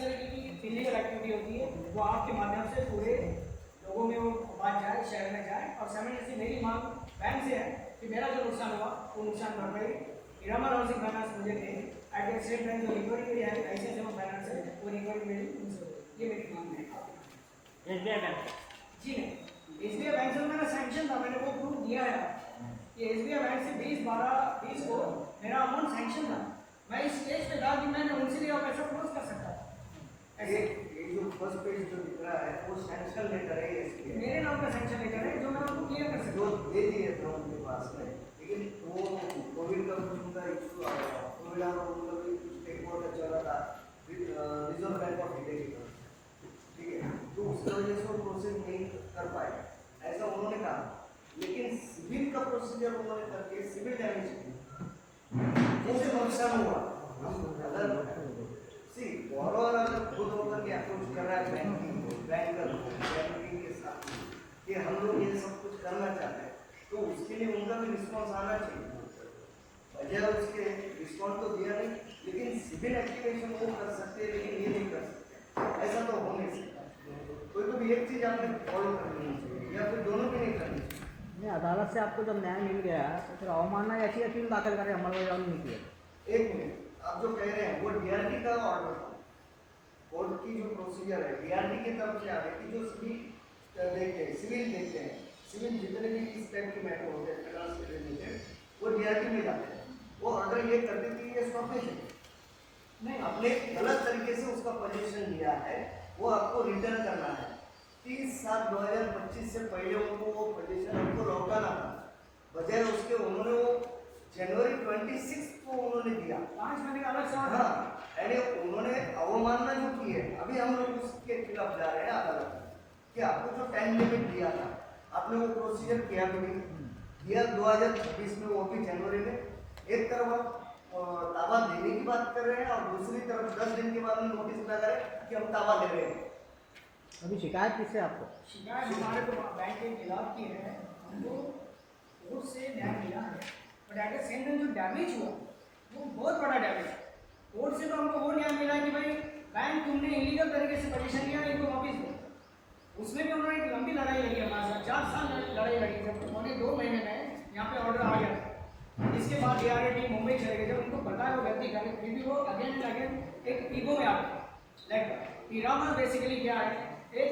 तरह की illegal activity होती है वो आपके माध्यम से पूरे लोगों में वो बात जाए, शहर में जाए। और साइमल्टेनियसली मेरी मांग बैंक से है कि मेरा जो नुकसान हुआ वो नुकसान भरपाई पीरामल हाउसिंग फाइनेंस मुझे दे। एट द सेम टाइम जो रिकवरी मेरी है ऐसे जो फाइनेंस है वो रिकवरी मेरी उनसे हो। ये मेरी मांग है। एसबीआई बैंक जी नहीं, एसबीआई बैंक से मेरा सैंक्शन था, मैंने वो प्रूफ दिया है कि एसबीआई बैंक से 20 को मेरा अमाउंट सैंक्शन था। मैं इस स्टेज पे था कि मैंने उनसे लिया पैसा क्लोज कर सकता था। ये जो फर्स्ट पेज जो दिख रहा है वो सैंक्शन लेटर है इसके, मेरे नाम का सैंक्शन लेटर है जो मैं उनको क्लियर कर सकता जो दे दिए थे उनके पास में। लेकिन वो कोविड का कुछ उनका इशू आ गया, कोविड और उनका भी कुछ टेक ओवर चल रहा था रिजर्व बैंक ऑफ इंडिया की तरफ, ठीक है, तो उसकी वजह से वो प्रोसेस नहीं कर पाए ऐसा उन्होंने कहा। लेकिन सिविल का प्रोसीजर उन्होंने करके सिविल डैमेज जिससे नुकसान हुआ, अगर सी बॉरोअर अगर खुद होकर के अप्रोच कर रहा है बैंकर के साथ कि हम लोग ये सब कुछ करना चाहते हैं, तो उसके लिए उनका भी रिस्पॉन्स आना चाहिए। वजह उसके रिस्पॉन्स तो दिया नहीं, लेकिन सिविल एक्टिवेशन वो कर सकते हैं लेकिन ये नहीं कर सकते, ऐसा तो हो नहीं सकता। कोई तो भी एक चीज़ आपने फॉलो करनी चाहिए या फिर दोनों भी नहीं करनी चाहिए। नहीं, अदालत से आपको जब न्याय मिल गया तो फिर अवमानना ऐसी अपील दाखिल करें, अमलबजावनी नहीं किया। एक मिनट, आप जो कह रहे हैं वो डीआरटी का ऑर्डर था, कोर्ट की जो प्रोसीजर है डीआरटी की तरफ से आ रही थी। जो सिविल देखते हैं, सिविल देखते हैं, सिविल जितने भी इस टाइप के मैटर होते हैं फाइनेंस से रिलेटेड वो डीआरटी में जाते हैं। वो ऑर्डर ये करते थे कि ये स्टॉपेशन नहीं, आपने गलत तरीके से उसका पोजीशन लिया है, वो आपको रिटर्न करना है। 30/7/2025 से पहले उनको वो पोजीशन आपको लौटाना था, बजाय उसके उन्होंने वो जनवरी 26 को उन्होंने दिया। 5 महीने का अलग सवाल। हाँ, यानी उन्होंने अवमानना जो की है, अभी हम लोग उसके खिलाफ जा रहे हैं अदालत में कि आपको जो टाइम लिमिट दिया था आपने वो प्रोसीजर किया भी नहीं, किया 2026 में, वो भी जनवरी में। एक तरफ आप ताबा देने की बात कर रहे हैं और दूसरी तरफ 10 दिन के बाद में नोटिस लगा रहे हैं कि हम ताबा ले रहे हैं। अभी शिकायत किससे आपको? शिकायत हमारे को बैंक के खिलाफ की है, हमको कोर्ट से न्याय मिला है, but at the same time जो डैमेज हुआ वो बहुत बड़ा डैमेज है। कोर्ट से तो हमको वो न्याय मिला है कि भाई बैंक तुमने इलीगल तरीके से पोजीशन लिया, इनको वापिस दो। उसमें भी उन्होंने एक लंबी लड़ाई लड़ी हमारे साथ, 4 साल लड़ाई लड़ी। जब उन्होंने 2 महीने में यहाँ पे ऑर्डर आ गया, इसके बाद डीआरए टीम मुंबई चले गए। जब उनको बताया वो गलती करे, फिर भी वो अगेन एंड अगेन एक ईगो में आ गए। लाइक पीरामल बेसिकली क्या है, एक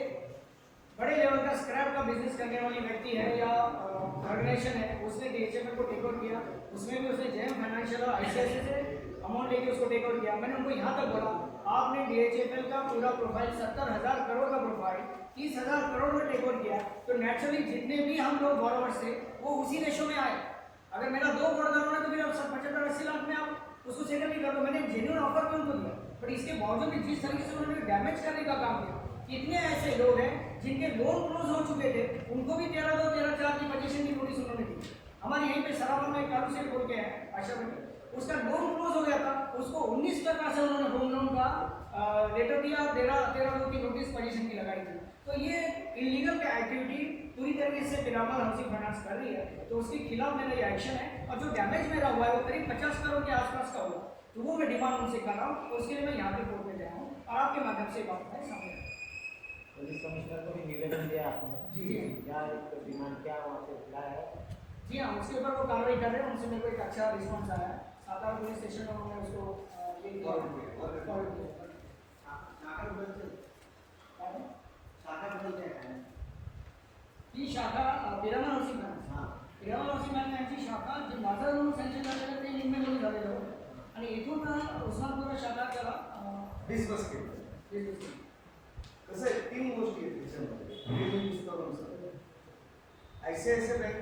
बड़े लेवल का स्क्रैप का बिजनेस करने वाली व्यक्ति है या ऑर्गेनाइजेशन है, उसने डीएचएफएल को टेक ओवर किया। उसमें भी उसने जेएम फाइनेंशियल और आईसीआईसी से अमाउंट लेके उसको टेक ओवर किया। मैंने उनको यहाँ तक बोला, आपने डीएचएफएल का पूरा प्रोफाइल 70,000 करोड़ का प्रोफाइल 30,000 करोड़ में टेक ओवर किया, तो नेचुरली जितने भी हम लोग बॉरोवर्स थे वो उसी रेशो में आए। अगर मेरा 2 करोड़ का लोन है तो फिर अब 75-80 लाख में आप उसको सेटल नहीं कर दो। मैंने जेन्युइन ऑफर भी उनको दिया, बट इसके बावजूद भी जिस तरीके से उन्होंने डैमेज करने का काम किया। कितने ऐसे लोग हैं जिनके लोन क्लोज हो चुके थे, उनको भी 13/2/13/4 की पोजीशन की नोटिस उन्होंने दी। हमारे यहीं पे सरावन में कालू से बोल के है आशा बनी, उसका लोन क्लोज हो गया था, उसको 19% से उन्होंने होम लोन का लेटर दिया, 13/2 की नोटिस पोजीशन की लगाई थी। तो ये इलीगल का एक्टिविटी पूरी तरीके से पीरामल हाउसिंग फाइनेंस कर रही है, तो उसके खिलाफ मेरा ये एक्शन है। और जो डैमेज मेरा हुआ है वो करीब 50 करोड़ के आसपास का हुआ, तो वो मैं डिमांड उनसे कर रहा हूँ। उसके लिए मैं यहाँ पे कोर्ट में गया हूँ और आपके माध्यम से बात है सामने। पुलिस कमिश्नर को भी निवेदन दिया आपने? जी क्या डिमांड क्या वहाँ से मिला है? जी हाँ, उसके ऊपर वो कार्रवाई कर रहे हैं। उनसे मेरे को एक अच्छा रिस्पॉन्स आया है। सातारा पुलिस स्टेशन में उन्होंने उसको ही शाखा Piramal housing finance, Piramal housing finance यांची शाखा जी माझं लोन सँक्शन झालेलं ते लिंबेमध्ये झालेलं होतं आणि इथून उस्मानपूर शाखा त्याला डिस्कस केलं। कसं आहे, 3 गोष्टी आहेत त्याच्यामध्ये। आयसीआयसीआय बँक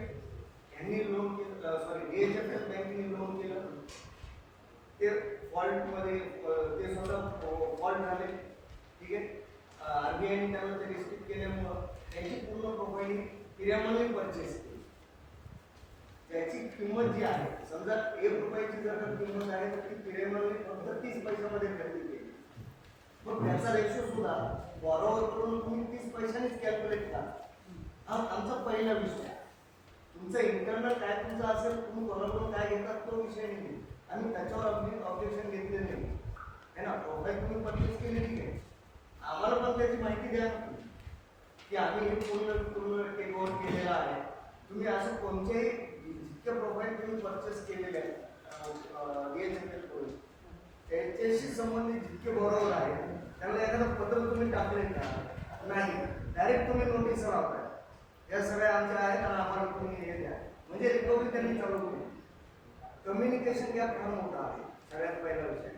यांनी लोन केलं, सॉरी डीएचएफएल बँकेने लोन केलं, ते फॉल्टमध्ये ते स्वतः फॉल्ट झाले, ठीक आहे। आरबीआयने त्यांना ते रिस्ट्रिक्ट केल्यामुळं त्यांची पूर्ण प्रोफाइलिंग पीरामलने परचेस केली। त्याची किंमत जी आहे, समजा 1 रुपयाची जर किंमत आहे तर ती पीरामलने फक्त 30 पैशामध्ये खरेदी केली। मग त्याचा रेशो सुद्धा बॉरोवरकडून तुम्ही 30 पैशानेच कॅल्क्युलेट करा। हा आमचा पहिला विषय आहे। तुमचं इंटरनल काय तुमचं असेल, तुम्ही कोणाकडून काय घेतात तो विषय नाही, आम्ही त्याच्यावर ऑब्जेक्शन घेतले नाही। है ना, प्रोफाईल तुम्ही परचेस केलेली आहे, आम्हाला पण त्याची माहिती द्या ना तुम्ही. की आम्ही हे पूर्ण टेक ओव्हर केलेलं आहे. तुम्ही असं कोणत्याही जितके प्रोफाईल तुम्ही परचेस केलेले आहेत त्याच्याशी संबंधित जितके बरोबर आहे त्यामुळे एखादं पत्र तुम्ही टाकले का नाही, डायरेक्ट तुम्ही नोटीस लावताय या सगळ्या आमच्या आहेत आणि आम्हाला तुम्ही हे द्या, म्हणजे रिकव्हरी त्यांनी चालू केली. कम्युनिकेशन गॅप फार मोठा आहे सगळ्यात पहिला विषय.